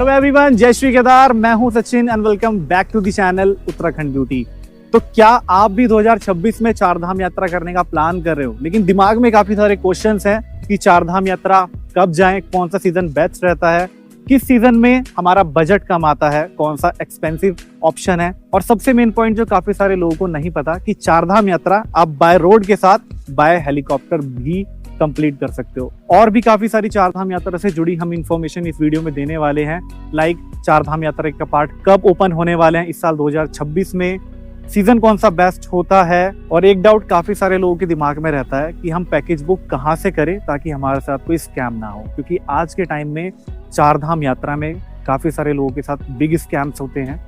Hello everyone, जय श्री केदार। मैं हूं Sachin and welcome back to the channel Uttarakhand beauty. तो क्या आप भी 2026 में चारधाम यात्रा करने का प्लान कर रहे हो, लेकिन दिमाग में काफी सारे क्वेश्चंस हैं कि चारधाम यात्रा कब जाएं, कौन सा सीजन बेस्ट रहता है, किस सीजन में हमारा बजट कम आता है, कौन सा एक्सपेंसिव ऑप्शन है, और सबसे मेन पॉइंट जो काफी सारे लोगों को नहीं पता कि चारधाम यात्रा आप बाय रोड के साथ बाय हेलीकॉप्टर भी कंप्लीट कर सकते हो। और भी काफी सारी चारधाम यात्रा से जुड़ी हम इंफॉर्मेशन इस वीडियो में देने वाले हैं। लाइक चारधाम यात्रा का पार्ट कब ओपन होने वाले हैं इस साल 2026 में, सीजन कौन सा बेस्ट होता है, और एक डाउट काफी सारे लोगों के दिमाग में रहता है कि हम पैकेज बुक कहाँ से करें ताकि हमारे साथ कोई स्कैम ना हो, क्योंकि आज के टाइम में चारधाम यात्रा में काफी सारे लोगों के साथ बिग स्कैम्स होते हैं,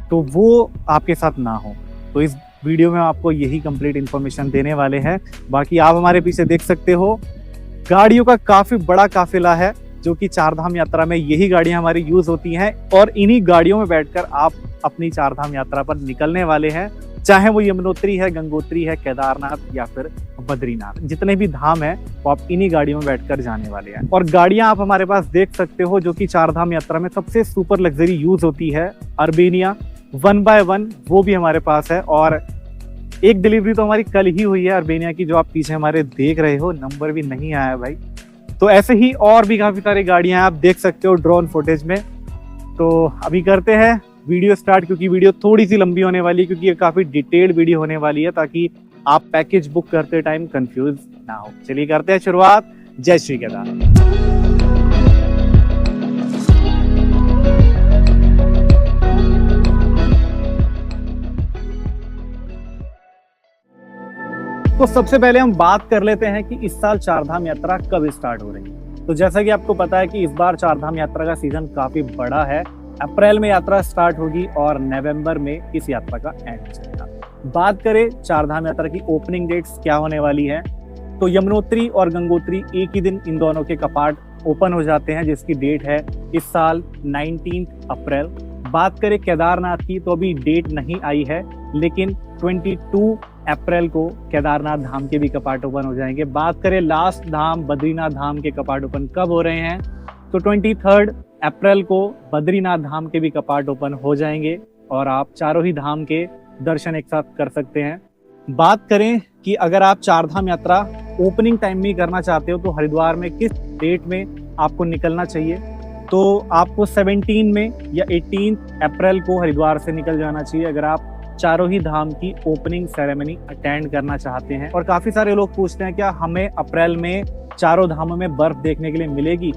तो वो आपके साथ ना हो। तो इस वीडियो में आपको यही कंप्लीट इन्फॉर्मेशन देने वाले हैं। बाकी आप हमारे पीछे देख सकते हो गाड़ियों का काफी बड़ा काफिला है, जो कि चारधाम यात्रा में यही गाड़ियां हमारी यूज होती हैं, और इन्हीं गाड़ियों में बैठकर आप अपनी चारधाम यात्रा पर निकलने वाले हैं। चाहे वो यमुनोत्री है, गंगोत्री है, केदारनाथ या फिर बद्रीनाथ, जितने भी धाम है वो आप इन्हीं गाड़ियों में बैठकर जाने वाले हैं। और गाड़ियां आप हमारे पास देख सकते हो जो कि चारधाम यात्रा में सबसे सुपर लग्जरी यूज होती है। अर्बेनिया 1x1 वो भी हमारे पास है, और एक डिलीवरी तो हमारी कल ही हुई है अर्बेनिया की, जो आप पीछे हमारे देख रहे हो, नंबर भी नहीं आया भाई। तो ऐसे ही और भी काफी सारी गाड़ियां आप देख सकते हो ड्रोन फुटेज में। तो अभी करते हैं वीडियो स्टार्ट, क्योंकि वीडियो थोड़ी सी लंबी होने वाली है, क्योंकि ये काफी डिटेल्ड वीडियो होने वाली है, ताकि आप पैकेज बुक करते टाइम कंफ्यूज ना हो। चलिए करते हैं शुरुआत। जय श्री केदार। तो सबसे पहले हम बात कर लेते हैं कि इस साल चारधाम यात्रा कब स्टार्ट हो रही है। तो जैसा कि आपको पता है कि इस बार चारधाम यात्रा का सीजन काफी बड़ा है। अप्रैल में यात्रा स्टार्ट होगी और नवंबर में इस यात्रा का एंड चलेगा। बात करें चारधाम यात्रा की ओपनिंग डेट्स क्या होने वाली है, तो यमुनोत्री और गंगोत्री एक ही दिन इन दोनों के कपाट ओपन हो जाते हैं, जिसकी डेट है इस साल 19 अप्रैल। बात करें केदारनाथ की, तो अभी डेट नहीं आई है, लेकिन 22 अप्रैल को केदारनाथ धाम के भी कपाट ओपन हो जाएंगे। बात करें लास्ट धाम बद्रीनाथ धाम के कपाट ओपन कब हो रहे हैं, तो 23 अप्रैल को बद्रीनाथ धाम के भी कपाट ओपन हो जाएंगे, और आप चारों ही धाम के दर्शन एक साथ कर सकते हैं। बात करें कि अगर आप चारधाम यात्रा ओपनिंग टाइम में करना चाहते हो, तो हरिद्वार में किस डेट में आपको निकलना चाहिए, तो आपको 17 में या 18 अप्रैल को हरिद्वार से निकल जाना चाहिए, अगर आप चारों ही धाम की ओपनिंग सेरेमनी अटेंड करना चाहते हैं। और काफी सारे लोग पूछते हैं क्या हमें अप्रैल में चारों धामों में बर्फ देखने के लिए मिलेगी,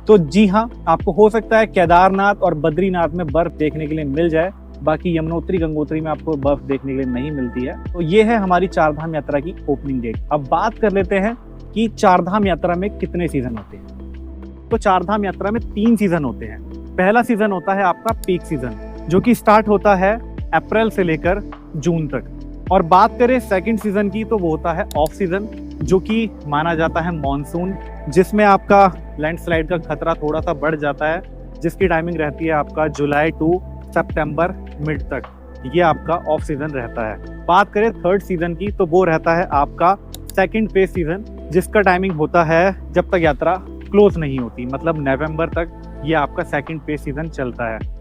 तो जी हाँ, आपको हो सकता है केदारनाथ और बद्रीनाथ में बर्फ देखने के लिए मिल जाए, बाकी यमुनोत्री गंगोत्री में आपको बर्फ देखने के लिए नहीं मिलती है। तो ये है हमारी चारधाम यात्रा की ओपनिंग डेट। अब बात कर लेते हैं कि चारधाम यात्रा में कितने सीजन होते हैं। तो चारधाम यात्रा में 3 सीजन होते हैं। पहला सीजन होता है आपका पीक सीजन, जो कि स्टार्ट होता है अप्रैल से लेकर जून तक। और बात करें सेकंड सीजन की, तो वो होता है ऑफ सीजन, जो कि माना जाता है मॉनसून, जिसमें आपका लैंडस्लाइड का खतरा थोड़ा सा बढ़ जाता है, जिसकी टाइमिंग रहती है आपका जुलाई टू सितंबर मिड तक। ये आपका ऑफ सीजन रहता है। बात करें थर्ड सीजन की, तो वो रहता है आपका सेकंड फेज सीजन, जिसका टाइमिंग होता है जब तक यात्रा क्लोज नहीं होती, मतलब नवंबर तक ये आपका सेकंड फेज सीजन चलता है।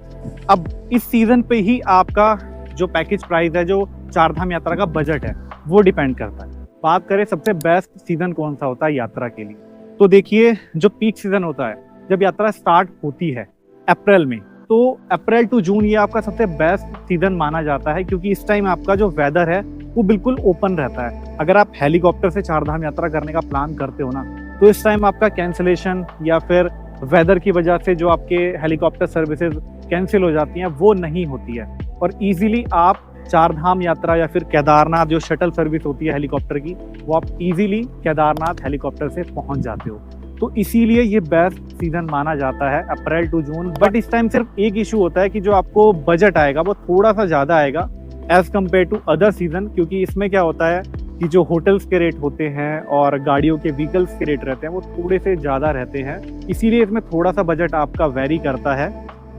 अब इस सीजन पे ही आपका जो पैकेज प्राइस है, जो चारधाम यात्रा का बजट है, वो डिपेंड करता है। बात करें सबसे बेस्ट सीजन कौन सा होता है यात्रा के लिए, तो देखिए जो पीक सीजन होता है, जब यात्रा स्टार्ट होती है अप्रैल में, तो अप्रैल टू जून ये आपका सबसे बेस्ट सीजन माना जाता है, क्योंकि इस टाइम आपका जो वेदर है वो बिल्कुल ओपन रहता है। अगर आप हेलीकॉप्टर से चारधाम यात्रा करने का प्लान करते हो ना, तो इस टाइम आपका कैंसिलेशन या फिर वेदर की वजह से जो आपके हेलीकॉप्टर सर्विसेज कैंसिल हो जाती हैं, वो नहीं होती है, और इजीली आप चारधाम यात्रा या फिर केदारनाथ जो शटल सर्विस होती है हेलीकॉप्टर की, वो आप इजीली केदारनाथ हेलीकॉप्टर से पहुंच जाते हो। तो इसीलिए ये बेस्ट सीजन माना जाता है अप्रैल टू जून। बट इस टाइम सिर्फ एक इशू होता है कि जो आपको बजट आएगा वो थोड़ा सा ज़्यादा आएगा as compare to other season, क्योंकि इसमें क्या होता है कि जो होटल्स के रेट होते हैं और गाड़ियों के व्हीकल्स के रेट रहते हैं, वो थोड़े से ज़्यादा रहते हैं, इसीलिए इसमें थोड़ा सा बजट आपका वेरी करता है,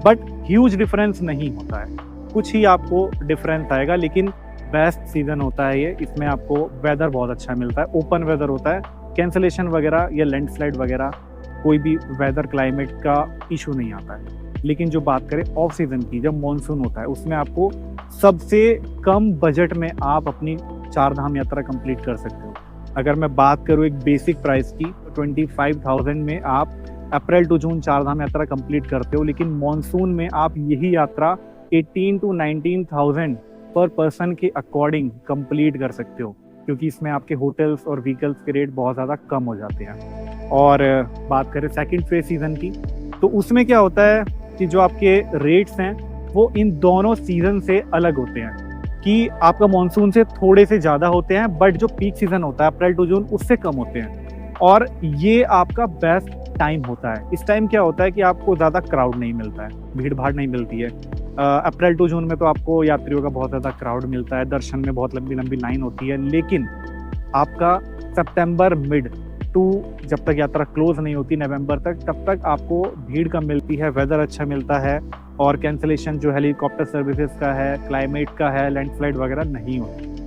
बट ह्यूज डिफरेंस नहीं होता है, कुछ ही आपको डिफरेंस आएगा। लेकिन बेस्ट सीजन होता है ये, इसमें आपको वेदर बहुत अच्छा मिलता है, ओपन वेदर होता है, कैंसलेशन वगैरह या लैंडस्लाइड वगैरह कोई भी वेदर क्लाइमेट का इशू नहीं आता है। लेकिन जो बात करें ऑफ सीजन की, जब मानसून होता है, उसमें आपको सबसे कम बजट में आप अपनी चार धाम यात्रा कंप्लीट कर सकते हो। अगर मैं बात करूँ एक बेसिक प्राइस की, तो 25,000 में आप अप्रैल टू जून चार धाम यात्रा कंप्लीट करते हो, लेकिन मानसून में आप यही यात्रा 18 to 19,000 पर पर्सन के अकॉर्डिंग कंप्लीट कर सकते हो, क्योंकि इसमें आपके होटल्स और व्हीकल्स के रेट बहुत ज़्यादा कम हो जाते हैं। और बात करें सेकंड फेज सीजन की, तो उसमें क्या होता है कि जो आपके रेट्स हैं वो इन दोनों सीजन से अलग होते हैं, कि आपका मानसून से थोड़े से ज़्यादा होते हैं, बट जो पीक सीजन होता है अप्रैल टू जून उससे कम होते हैं। और ये आपका बेस्ट टाइम होता है। इस टाइम क्या होता है कि आपको ज़्यादा क्राउड नहीं मिलता है, भीड़ भाड़ नहीं मिलती है। अप्रैल टू जून में तो आपको यात्रियों का बहुत ज़्यादा क्राउड मिलता है, दर्शन में बहुत लंबी लंबी लाइन होती है। लेकिन आपका सितंबर मिड टू जब तक यात्रा क्लोज नहीं होती नवंबर तक, तब तक आपको भीड़ कम मिलती है, वेदर अच्छा मिलता है, और कैंसिलेशन जो हेलीकॉप्टर सर्विसेज का है, क्लाइमेट का है, लैंडस्लाइड वगैरह नहीं होती।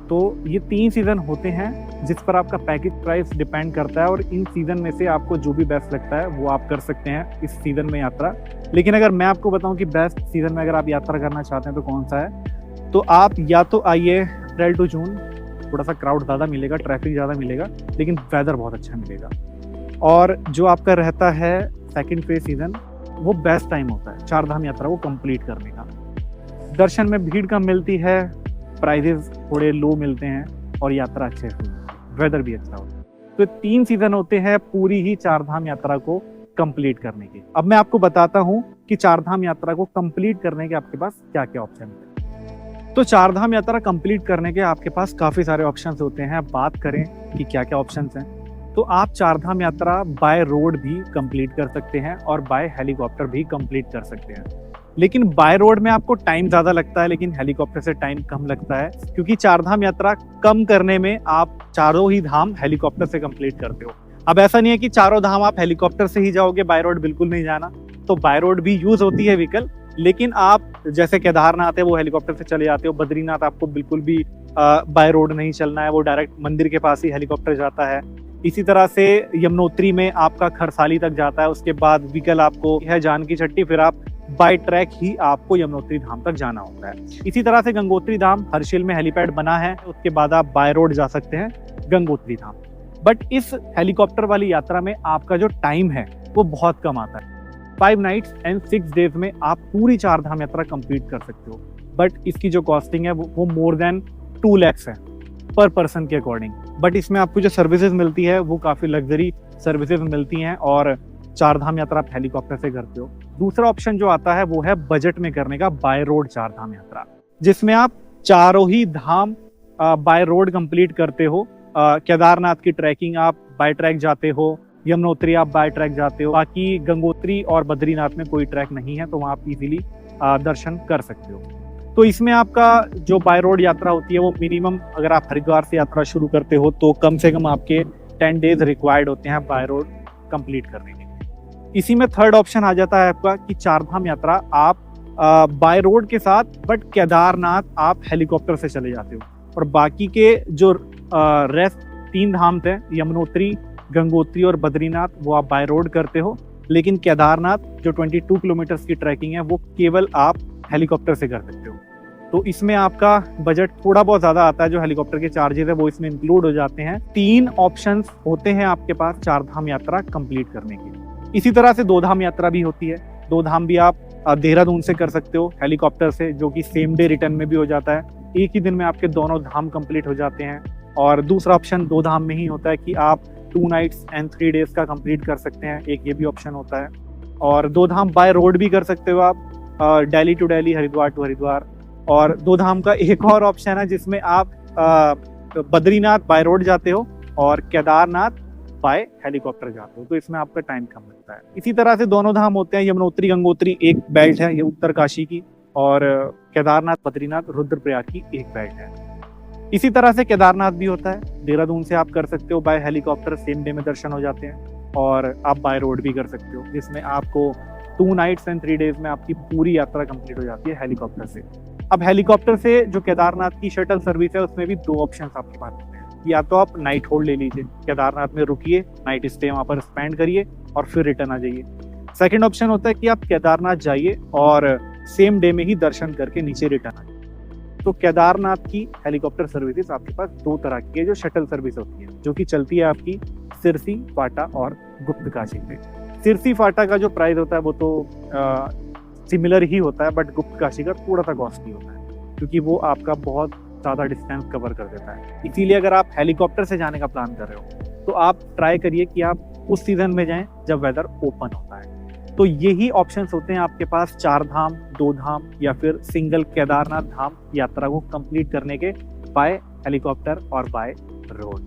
तो ये 3 सीज़न होते हैं जिस पर आपका पैकेज प्राइस डिपेंड करता है, और इन सीज़न में से आपको जो भी बेस्ट लगता है वो आप कर सकते हैं इस सीज़न में यात्रा। लेकिन अगर मैं आपको बताऊं कि बेस्ट सीज़न में अगर आप यात्रा करना चाहते हैं तो कौन सा है, तो आप या तो आइए अप्रैल टू जून, थोड़ा सा क्राउड ज़्यादा मिलेगा, ट्रैफिक ज़्यादा मिलेगा, लेकिन वेदर बहुत अच्छा मिलेगा। और जो आपका रहता है सेकेंड फेज सीज़न, वो बेस्ट टाइम होता है चार धाम यात्रा को कंप्लीट करने का। दर्शन में भीड़ कम मिलती है, प्राइजेस थोड़े लो मिलते हैं, और यात्रा अच्छे से, वेदर भी अच्छा होता है। तो 3 सीजन होते हैं पूरी ही चार धाम यात्रा को कंप्लीट करने के। अब मैं आपको बताता हूं कि चार धाम यात्रा को कंप्लीट करने के आपके पास क्या क्या ऑप्शन है। तो चार धाम यात्रा कंप्लीट करने के आपके पास काफी सारे ऑप्शंस होते हैं। बात करें कि क्या क्या ऑप्शंस हैं, तो आप चार धाम यात्रा बाय रोड भी कंप्लीट कर सकते हैं और बाय हेलीकॉप्टर भी कंप्लीट कर सकते हैं। लेकिन बाय रोड में आपको टाइम ज़्यादा लगता है, लेकिन हेलीकॉप्टर से टाइम कम लगता है, क्योंकि चार धाम यात्रा कम करने में आप चारों ही धाम हेलीकॉप्टर से कंप्लीट करते हो। अब ऐसा नहीं है कि चारों धाम आप हेलीकॉप्टर से ही जाओगे, बाय रोड बिल्कुल नहीं जाना। तो बाय रोड भी यूज होती है व्हीकल, लेकिन आप जैसे केदारनाथ है वो हेलीकॉप्टर से चले जाते हो, बद्रीनाथ आपको बिल्कुल भी बाय रोड नहीं चलना है, वो डायरेक्ट मंदिर के पास ही हेलीकॉप्टर जाता है। इसी तरह से यमुनोत्री में आपका खरसाली तक जाता है, उसके बाद व्हीकल आपको है जानकी चट्टी, फिर आप बाय ट्रैक ही आपको यमुनोत्री धाम तक जाना होता है। इसी तरह से गंगोत्री धाम, हर्षिल में हेलीपैड बना है, उसके बाद आप बाय रोड जा सकते हैं गंगोत्री धाम। बट इस हेलीकॉप्टर वाली यात्रा में आपका जो टाइम है वो बहुत कम आता है। 5 nights and 6 days में आप पूरी चार धाम यात्रा कंप्लीट कर सकते हो। बट इसकी जो कॉस्टिंग है वो मोर देन 2 lakhs है पर पर्सन के अकॉर्डिंग। बट इसमें आपको जो सर्विसेज मिलती है वो काफ़ी लग्जरी सर्विसेज मिलती हैं, और चार धाम यात्रा आप हेलीकॉप्टर से करते हो। दूसरा ऑप्शन जो आता है वो है बजट में करने का बाय रोड चार धाम यात्रा, जिसमें आप चारों ही धाम बाय रोड कंप्लीट करते हो। केदारनाथ की ट्रैकिंग आप बाय ट्रैक जाते हो, यमुनोत्री आप बाय ट्रैक जाते हो, बाकी गंगोत्री और बद्रीनाथ में कोई ट्रैक नहीं है, तो वहाँ आप इजीली दर्शन कर सकते हो। तो इसमें आपका जो बाय रोड यात्रा होती है वो मिनिमम, अगर आप हरिद्वार से यात्रा शुरू करते हो तो कम से कम आपके 10 days रिक्वायर्ड होते हैं बाय रोड कंप्लीट करने के। इसी में थर्ड ऑप्शन आ जाता है आपका कि चार धाम यात्रा आप बाय रोड के साथ, बट केदारनाथ आप हेलीकॉप्टर से चले जाते हो, और बाकी के जो रेस्ट 3 धाम थे, यमुनोत्री, गंगोत्री और बद्रीनाथ, वो आप बाय रोड करते हो। लेकिन केदारनाथ जो 22 किलोमीटर्स की ट्रैकिंग है वो केवल आप हेलीकॉप्टर से कर सकते हो। तो इसमें आपका बजट थोड़ा बहुत ज़्यादा आता है, जो हेलीकॉप्टर के चार्जेस है वो इसमें इंक्लूड हो जाते हैं। 3 ऑप्शंस होते हैं आपके पास चार धाम यात्रा कंप्लीट करने के। इसी तरह से 2 धाम यात्रा भी होती है। 2 धाम भी आप देहरादून से कर सकते हो हेलीकॉप्टर से, जो कि सेम डे रिटर्न में भी हो जाता है। एक ही दिन में आपके दोनों धाम कंप्लीट हो जाते हैं। और दूसरा ऑप्शन 2 धाम में ही होता है कि आप 2 nights and 3 days का कंप्लीट कर सकते हैं, एक ये भी ऑप्शन होता है। और 2 धाम बाय रोड भी कर सकते हो आप, दिल्ली टू दिल्ली, हरिद्वार टू हरिद्वार। और 2 धाम का एक और ऑप्शन है जिसमें आप बद्रीनाथ बाय रोड जाते हो और केदारनाथ बाय हेलीकॉप्टर जाते हो, तो इसमें आपका टाइम कम लगता है। इसी तरह से दोनों धाम होते हैं, यमुनोत्री गंगोत्री एक बेल्ट है, ये उत्तरकाशी की, और केदारनाथ बद्रीनाथ रुद्रप्रयाग की एक बेल्ट है। इसी तरह से केदारनाथ भी होता है, देहरादून से आप कर सकते हो बाय हेलीकॉप्टर, सेम डे में दर्शन हो जाते हैं, और आप बाय रोड भी कर सकते हो, जिसमें आपको 2 nights and 3 days में आपकी पूरी यात्रा कंप्लीट हो जाती है हेलीकॉप्टर से। अब हेलीकॉप्टर से जो केदारनाथ की शटल सर्विस है उसमें भी 2 ऑप्शन आपके पास होते हैं। या तो आप नाइट होल्ड ले लीजिए, केदारनाथ में रुकिए, नाइट स्टे वहाँ पर स्पेंड करिए और फिर रिटर्न आ जाइए। सेकंड ऑप्शन होता है कि आप केदारनाथ जाइए और सेम डे में ही दर्शन करके नीचे रिटर्न आइए। तो केदारनाथ की हेलीकॉप्टर सर्विसेज आपके पास दो तरह की है, जो शटल सर्विस होती है, जो कि चलती है आपकी सिरसी, फाटा और गुप्तकाशी पे। सिरसी फाटा का जो प्राइस होता है वो तो सिमिलर ही होता है, बट गुप्तकाशी का थोड़ा सा कॉस्टली होता है, क्योंकि वो आपका बहुत ज़्यादा डिस्टेंस कवर कर देता है। इसीलिए अगर आप हेलीकॉप्टर से जाने का प्लान कर रहे हो तो आप ट्राई करिए कि आप उस सीजन में जाएं जब वेदर ओपन होता है। तो यही ऑप्शंस होते हैं आपके पास 4 धाम, 2 धाम या फिर सिंगल केदारनाथ धाम यात्रा को कंप्लीट करने के, बाय हेलीकॉप्टर और बाय रोड।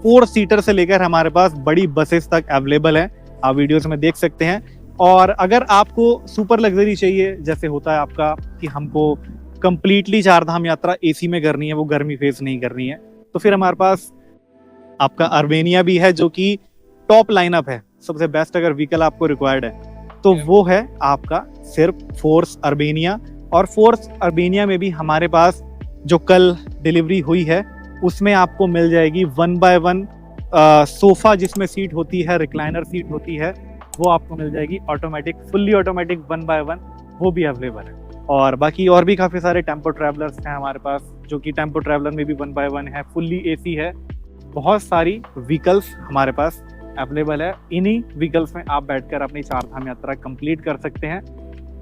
4 सीटर से लेकर हमारे पास बड़ी बसेस तक अवेलेबल है, आप वीडियोस में देख सकते हैं। और अगर आपको सुपर लग्जरी चाहिए, जैसे होता है आपका कि हमको कंप्लीटली 4 धाम यात्रा एसी में करनी है, वो गर्मी फेस नहीं करनी है, तो फिर हमारे पास आपका अर्बेनिया भी है, जो कि टॉप लाइनअप है, सबसे बेस्ट अगर व्हीकल आपको रिक्वायर्ड है तो वो है आपका सिर्फ फोर्स अर्बेनिया। और फोर्स अर्बेनिया में भी हमारे पास जो कल डिलीवरी हुई है उसमें आपको मिल जाएगी 1x1 सोफा, जिसमें सीट होती है, रिक्लाइनर सीट होती है, वो आपको मिल जाएगी ऑटोमेटिक, फुल्ली ऑटोमेटिक 1x1, वो भी अवेलेबल है। और बाकी और भी काफ़ी सारे टेम्पो ट्रैवलर्स हैं हमारे पास, जो कि टेम्पो ट्रैवलर में भी 1x1 है, फुल्ली एसी है। बहुत सारी व्हीकल्स हमारे पास अवेलेबल है। इन्हीं व्हीकल्स में आप बैठकर अपनी 4 धाम यात्रा कंप्लीट कर सकते हैं,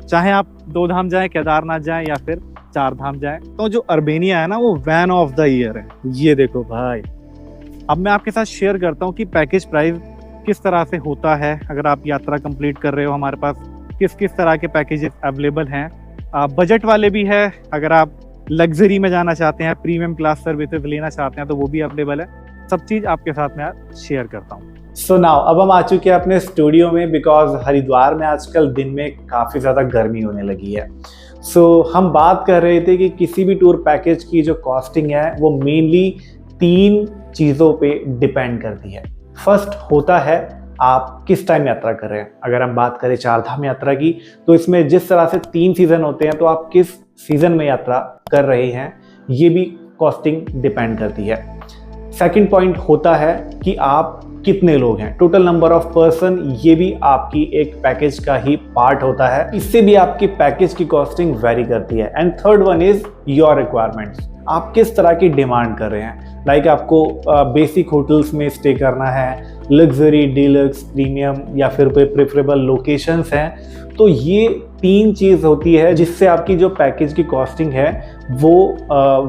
चाहे आप 2 धाम जाएं, केदारनाथ जाएं या फिर 4 धाम जाएं। तो जो अर्बेनिया है ना, वो वैन ऑफ द ईयर है। ये देखो भाई, अब मैं आपके साथ शेयर करता हूँ कि पैकेज प्राइस किस तरह से होता है अगर आप यात्रा कंप्लीट कर रहे हो। हमारे पास किस किस तरह के पैकेजेस अवेलेबल हैं। बजट वाले भी है, अगर आप लग्जरी में जाना चाहते हैं, प्रीमियम क्लास सर्विसेज लेना चाहते हैं तो वो भी अवेलेबल है। सब चीज़ आपके साथ मैं आज शेयर करता हूँ। सो नाउ अब हम आ चुके हैं अपने स्टूडियो में, बिकॉज हरिद्वार में आजकल दिन में काफ़ी ज़्यादा गर्मी होने लगी है। हम बात कर रहे थे कि किसी भी टूर पैकेज की जो कॉस्टिंग है वो मेनली 3 चीज़ों पे डिपेंड करती है। फर्स्ट होता है आप किस टाइम यात्रा कर रहे हैं। अगर हम बात करें 4 धाम यात्रा की, तो इसमें जिस तरह से 3 सीज़न होते हैं, तो आप किस सीज़न में यात्रा कर रहे हैं, ये भी कॉस्टिंग डिपेंड करती है। सेकंड पॉइंट होता है कि आप कितने लोग हैं, टोटल नंबर ऑफ पर्सन, ये भी आपकी एक पैकेज का ही पार्ट होता है, इससे भी आपकी पैकेज की कॉस्टिंग वेरी करती है। And third one is your requirements, आप किस तरह की डिमांड कर रहे हैं। लाइक आपको बेसिक होटल्स में स्टे करना है, लग्जरी, डीलक्स, प्रीमियम या फिर कोई प्रेफरेबल लोकेशंस हैं, तो ये 3 चीज़ होती है जिससे आपकी जो पैकेज की कॉस्टिंग है वो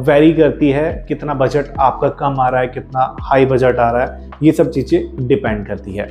वेरी करती है। कितना बजट आपका कम आ रहा है, कितना हाई बजट आ रहा है, ये सब चीज़ें डिपेंड करती है।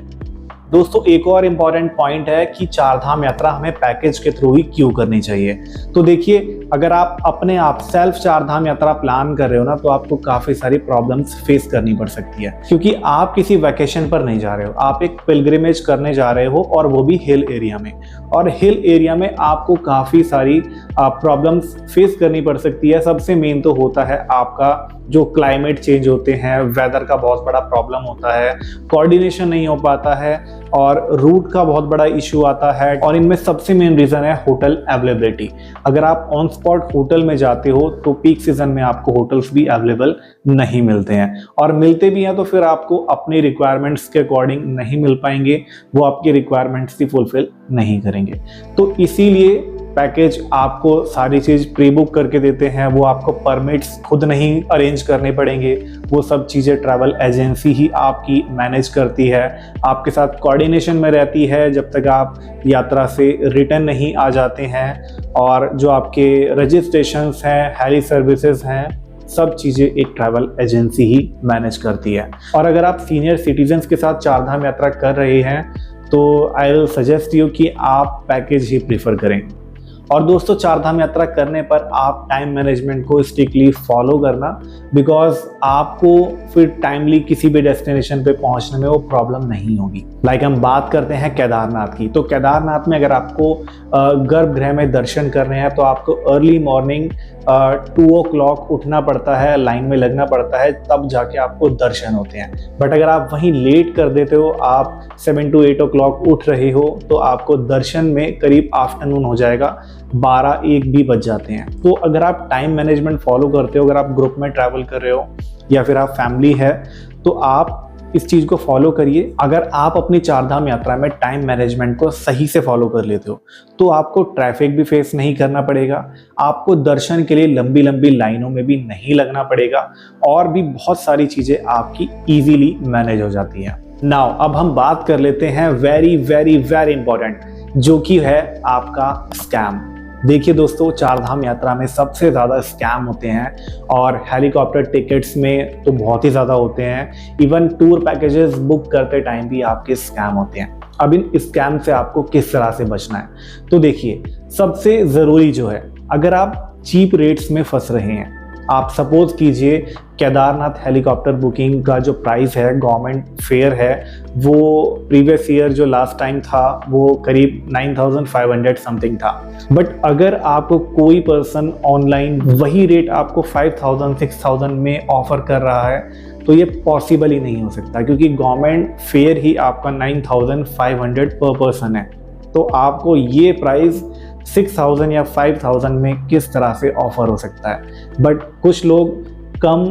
दोस्तों एक और इम्पॉर्टेंट पॉइंट है कि 4 धाम यात्रा हमें पैकेज के थ्रू ही क्यों करनी चाहिए। तो देखिए, अगर आप अपने आप सेल्फ 4 धाम यात्रा प्लान कर रहे हो ना, तो आपको काफ़ी सारी प्रॉब्लम्स फेस करनी पड़ सकती है, क्योंकि आप किसी वैकेशन पर नहीं जा रहे हो, आप एक पिलग्रिमेज करने जा रहे हो, और वो भी हिल एरिया में। और हिल एरिया में आपको काफ़ी सारी प्रॉब्लम्स फेस करनी पड़ सकती है। सबसे मेन तो होता है आपका जो क्लाइमेट चेंज होते हैं, वेदर का बहुत बड़ा प्रॉब्लम होता है, कोऑर्डिनेशन नहीं हो पाता है, और रूट का बहुत बड़ा इशू आता है। और इनमें सबसे मेन रीज़न है होटल अवेलेबिलिटी। अगर आप ऑन स्पॉट होटल में जाते हो तो पीक सीजन में आपको होटल्स भी अवेलेबल नहीं मिलते हैं, और मिलते भी हैं तो फिर आपको अपनी रिक्वायरमेंट्स के अकॉर्डिंग नहीं मिल पाएंगे, वो आपकी रिक्वायरमेंट्स भी फुलफिल नहीं करेंगे। तो इसीलिए पैकेज आपको सारी चीज़ प्री बुक करके देते हैं, वो आपको परमिट्स खुद नहीं अरेंज करने पड़ेंगे, वो सब चीज़ें ट्रैवल एजेंसी ही आपकी मैनेज करती है, आपके साथ कोऑर्डिनेशन में रहती है जब तक आप यात्रा से रिटर्न नहीं आ जाते हैं। और जो आपके रजिस्ट्रेशंस हैं, हेली सर्विसेज हैं, सब चीज़ें एक ट्रैवल एजेंसी ही मैनेज करती है। और अगर आप सीनियर सिटीजन्स के साथ 4 धाम यात्रा कर रहे हैं तो आई विल सजेस्ट यू कि आप पैकेज ही प्रीफर करें। और दोस्तों 4 धाम यात्रा करने पर आप टाइम मैनेजमेंट को स्ट्रिक्टली फॉलो करना, बिकॉज आपको फिर टाइमली किसी भी डेस्टिनेशन पे पहुंचने में वो प्रॉब्लम नहीं होगी। लाइक हम बात करते हैं केदारनाथ की, तो केदारनाथ में अगर आपको गर्भगृह में दर्शन करने हैं तो आपको अर्ली मॉर्निंग 2 o'clock उठना पड़ता है, लाइन में लगना पड़ता है, तब जाके आपको दर्शन होते हैं। बट अगर आप वहीं लेट कर देते हो, आप 7 to 8 o'clock उठ रहे हो, तो आपको दर्शन में करीब आफ्टरनून हो जाएगा, 12-1 भी बज जाते हैं। तो अगर आप टाइम मैनेजमेंट फॉलो करते हो, अगर आप ग्रुप में ट्रैवल कर रहे हो या फिर आप फैमिली है, तो आप इस चीज को फॉलो करिए। अगर आप अपनी चारधाम यात्रा में टाइम मैनेजमेंट को सही से फॉलो कर लेते हो तो आपको ट्रैफिक भी फेस नहीं करना पड़ेगा, आपको दर्शन के लिए लंबी लंबी लाइनों में भी नहीं लगना पड़ेगा और भी बहुत सारी चीजें आपकी इजीली मैनेज हो जाती हैं। नाउ अब हम बात कर लेते हैं वेरी वेरी वेरी इंपॉर्टेंट, जो कि है आपका स्कैम। देखिए दोस्तों, चारधाम यात्रा में सबसे ज़्यादा स्कैम होते हैं और हेलीकॉप्टर टिकट्स में तो बहुत ही ज़्यादा होते हैं। इवन टूर पैकेजेस बुक करते टाइम भी आपके स्कैम होते हैं। अब इन स्कैम से आपको किस तरह से बचना है, तो देखिए सबसे ज़रूरी जो है, अगर आप चीप रेट्स में फंस रहे हैं, आप सपोज कीजिए केदारनाथ हेलीकॉप्टर बुकिंग का जो प्राइस है, गवर्नमेंट फेयर है, वो प्रीवियस ईयर जो लास्ट टाइम था वो करीब 9,500 समथिंग था। बट अगर आपको कोई पर्सन ऑनलाइन वही रेट आपको 5,000 6,000 में ऑफर कर रहा है तो ये पॉसिबल ही नहीं हो सकता, क्योंकि गवर्नमेंट फेयर ही आपका 9,500 पर पर्सन है। तो आपको ये प्राइस 6,000 या 5,000 में किस तरह से ऑफर हो सकता है। बट कुछ लोग कम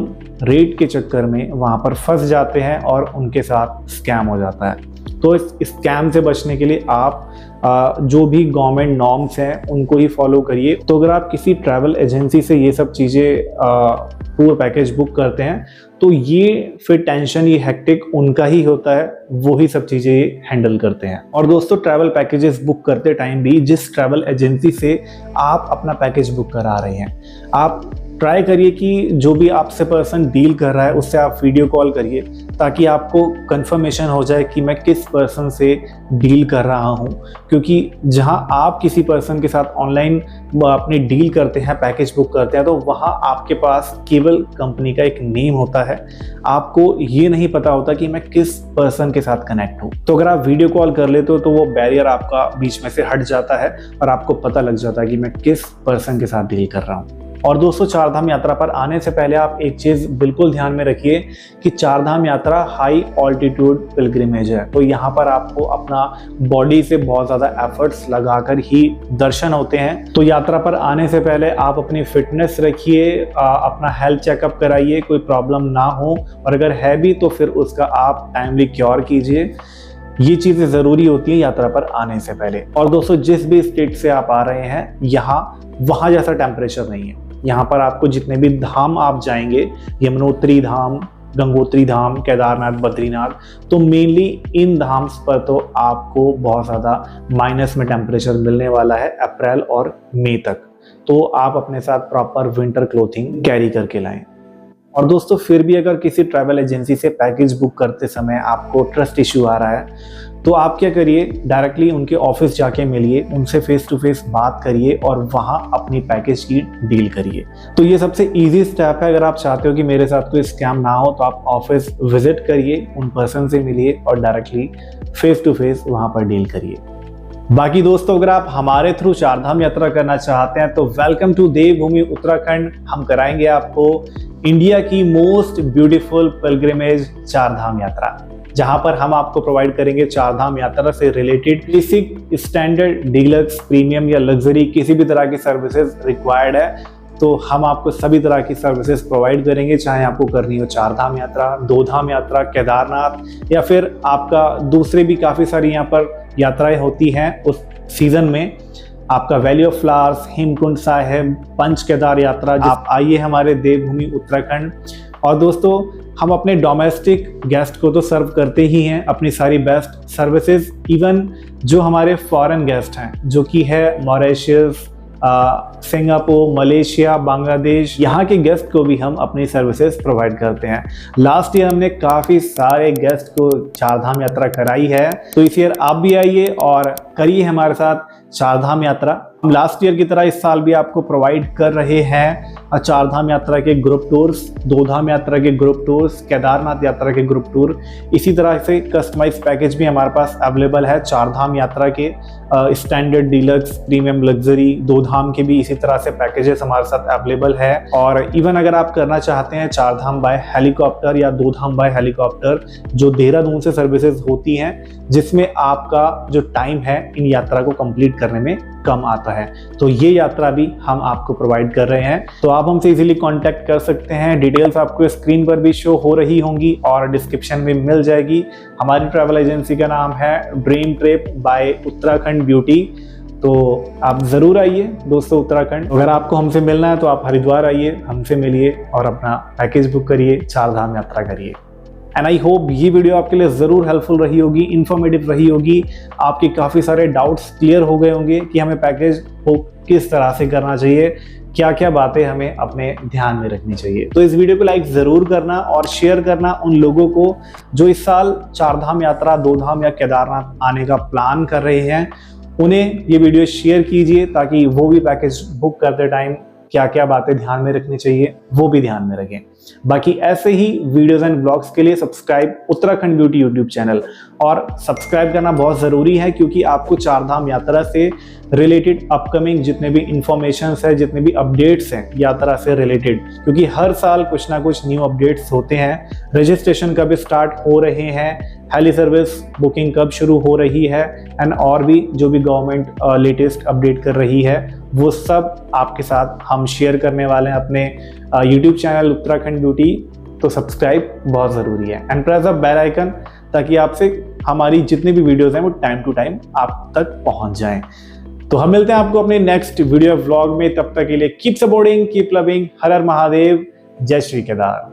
रेट के चक्कर में वहाँ पर फंस जाते हैं और उनके साथ स्कैम हो जाता है। तो इस स्कैम से बचने के लिए आप जो भी गवर्नमेंट नॉर्म्स हैं उनको ही फॉलो करिए। तो अगर आप किसी ट्रैवल एजेंसी से ये सब चीज़ें टूर पैकेज बुक करते हैं तो ये फिर टेंशन, ये हेक्टिक उनका ही होता है, वो ही सब चीज़ें हैंडल करते हैं। और दोस्तों, ट्रैवल पैकेजेस बुक करते टाइम भी जिस ट्रैवल एजेंसी से आप अपना पैकेज बुक करा रहे हैं, आप ट्राई करिए कि जो भी आपसे पर्सन डील कर रहा है उससे आप वीडियो कॉल करिए, ताकि आपको कंफर्मेशन हो जाए कि मैं किस पर्सन से डील कर रहा हूं। क्योंकि जहां आप किसी पर्सन के साथ ऑनलाइन अपनी डील करते हैं, पैकेज बुक करते हैं, तो वहां आपके पास केवल कंपनी का एक नेम होता है, आपको ये नहीं पता होता कि मैं किस पर्सन के साथ कनेक्ट हूँ। तो अगर आप वीडियो कॉल कर लेते हो तो वो बैरियर आपका बीच में से हट जाता है और आपको पता लग जाता है कि मैं किस पर्सन के साथ डील कर रहा हूँ। और दोस्तों, चारधाम यात्रा पर आने से पहले आप एक चीज़ बिल्कुल ध्यान में रखिए कि चारधाम यात्रा हाई ऑल्टीट्यूड पिलग्रिमेज है। तो यहाँ पर आपको अपना बॉडी से बहुत ज़्यादा एफर्ट्स लगाकर ही दर्शन होते हैं। तो यात्रा पर आने से पहले आप अपनी फिटनेस रखिए, अपना हेल्थ चेकअप कराइए, कोई प्रॉब्लम ना हो, और अगर है भी तो फिर उसका आप टाइमली क्योर कीजिए। ये चीज़ें ज़रूरी होती है यात्रा पर आने से पहले। और दोस्तों, जिस भी स्टेट से आप आ रहे हैं, वहाँ जैसा टेम्परेचर नहीं है। यहाँ पर आपको जितने भी धाम आप जाएंगे, यमुनोत्री धाम, गंगोत्री धाम, केदारनाथ, बद्रीनाथ, तो मेनली इन धाम्स पर तो आपको बहुत ज़्यादा माइनस में टेम्परेचर मिलने वाला है अप्रैल और मई तक। तो आप अपने साथ प्रॉपर विंटर क्लोथिंग कैरी करके लाएं। और दोस्तों, फिर भी अगर किसी ट्रैवल एजेंसी से पैकेज बुक करते समय आपको ट्रस्ट इश्यू आ रहा है तो आप क्या करिए, डायरेक्टली उनके ऑफिस जाके मिलिए, उनसे फेस टू फेस बात करिए और वहाँ अपनी पैकेज की डील करिए। तो ये सबसे इजी स्टेप है। अगर आप चाहते हो कि मेरे साथ कोई स्कैम ना हो तो आप ऑफिस विजिट करिए, उन पर्सन से मिलिए और डायरेक्टली फेस टू फेस वहाँ पर डील करिए। बाकी दोस्तों, अगर आप हमारे थ्रू चारधाम यात्रा करना चाहते हैं तो वेलकम टू देवभूमि उत्तराखंड। हम कराएंगे आपको इंडिया की मोस्ट ब्यूटीफुल पिलग्रिमेज चारधाम यात्रा, जहां पर हम आपको प्रोवाइड करेंगे चारधाम यात्रा से related basic, standard, deluxe, premium या लग्जरी किसी भी तरह की सर्विसेज रिक्वायर्ड है तो हम आपको सभी तरह की सर्विसेज प्रोवाइड करेंगे। चाहे आपको करनी हो चारधाम यात्रा, दो धाम यात्रा, केदारनाथ, या फिर आपका दूसरे भी काफ़ी सारी यहाँ पर यात्राएं होती हैं उस सीजन में, आपका valley of flowers, Hemkund Sahib, Panch Kedar यात्रा। आप आइए हमारे देवभूमि उत्तराखंड। और दोस्तों, हम अपने डोमेस्टिक गेस्ट को तो सर्व करते ही हैं अपनी सारी बेस्ट सर्विसेज। इवन जो हमारे फॉरेन गेस्ट हैं, जो कि है मॉरिशस, सिंगापुर, मलेशिया, बांग्लादेश, यहाँ के गेस्ट को भी हम अपनी सर्विसेज प्रोवाइड करते हैं। लास्ट ईयर हमने काफ़ी सारे गेस्ट को चारधाम यात्रा कराई है, तो इस ईयर आप भी आइए और करिए हमारे साथ चारधाम यात्रा। हम लास्ट ईयर की तरह इस साल भी आपको प्रोवाइड कर रहे हैं चारधाम यात्रा के ग्रुप टूर्स, दो धाम यात्रा के ग्रुप टूर्स, केदारनाथ यात्रा के ग्रुप टूर। इसी तरह से कस्टमाइज पैकेज भी हमारे पास अवेलेबल है चारधाम यात्रा के, स्टैंडर्ड, डीलक्स, प्रीमियम, लग्जरी, दो धाम के भी इसी तरह से पैकेजेस हमारे साथ अवेलेबल है। और इवन अगर आप करना चाहते हैं चारधाम बाय हेलीकॉप्टर या दो धाम बाय हेलीकॉप्टर, जो देहरादून से सर्विसेज होती हैं, जिसमें आपका जो टाइम है इन यात्रा को कंप्लीट करने में कम आता है। तो ये यात्रा भी हम आपको प्रोवाइड कर रहे हैं, तो आप हमसे इजीली कांटेक्ट कर सकते हैं। डिटेल्स आपको स्क्रीन पर भी शो हो रही होंगी और डिस्क्रिप्शन में मिल जाएगी। हमारी ट्रैवल एजेंसी का नाम है dream trip by Uttarakhand beauty. तो आप ज़रूर आइए दोस्तों उत्तराखंड। अगर आपको हमसे मिलना है तो आप हरिद्वार आइए, हमसे मिलिए और अपना पैकेज बुक करिए, 4 धाम यात्रा करिए। एंड आई होप ये वीडियो आपके लिए ज़रूर हेल्पफुल रही होगी, इन्फॉर्मेटिव रही होगी। आपके काफ़ी सारे डाउट्स क्लियर हो गए होंगे कि हमें पैकेज बुक किस तरह से करना चाहिए, क्या क्या बातें हमें अपने ध्यान में रखनी चाहिए। तो इस वीडियो को लाइक ज़रूर करना और शेयर करना उन लोगों को जो इस साल 4 धाम यात्रा, 2 धाम या केदारनाथ आने का प्लान कर रहे हैं। उन्हें ये वीडियो शेयर कीजिए ताकि वो भी पैकेज बुक करते टाइम क्या क्या बातें ध्यान में रखनी चाहिए वो भी ध्यान में रखें। बाकी ऐसे ही वीडियोस एंड ब्लॉग्स के लिए subscribe Uttarakhand beauty YouTube channel, और सब्सक्राइब करना बहुत ज़रूरी है क्योंकि आपको 4 धाम यात्रा से रिलेटेड अपकमिंग जितने भी इंफॉर्मेशंस है, जितने भी अपडेट्स हैं यात्रा से रिलेटेड, क्योंकि हर साल कुछ ना कुछ न्यू अपडेट्स होते हैं। रजिस्ट्रेशन कब स्टार्ट हो रहे हैं, हेली सर्विस बुकिंग कब शुरू हो रही है, एंड और भी जो भी गवर्नमेंट लेटेस्ट अपडेट कर रही है वो सब आपके साथ हम शेयर करने वाले हैं अपने यूट्यूब चैनल उत्तराखंड ब्यूटी। तो सब्सक्राइब बहुत ज़रूरी है and press the bell icon ताकि आपसे हमारी जितनी भी वीडियोस हैं वो टाइम टू टाइम आप तक पहुंच जाएं। तो हम मिलते हैं आपको अपने नेक्स्ट वीडियो व्लॉग में। तब तक के लिए कीप सपोर्टिंग, कीप लविंग। हर हर महादेव, जय श्री केदार।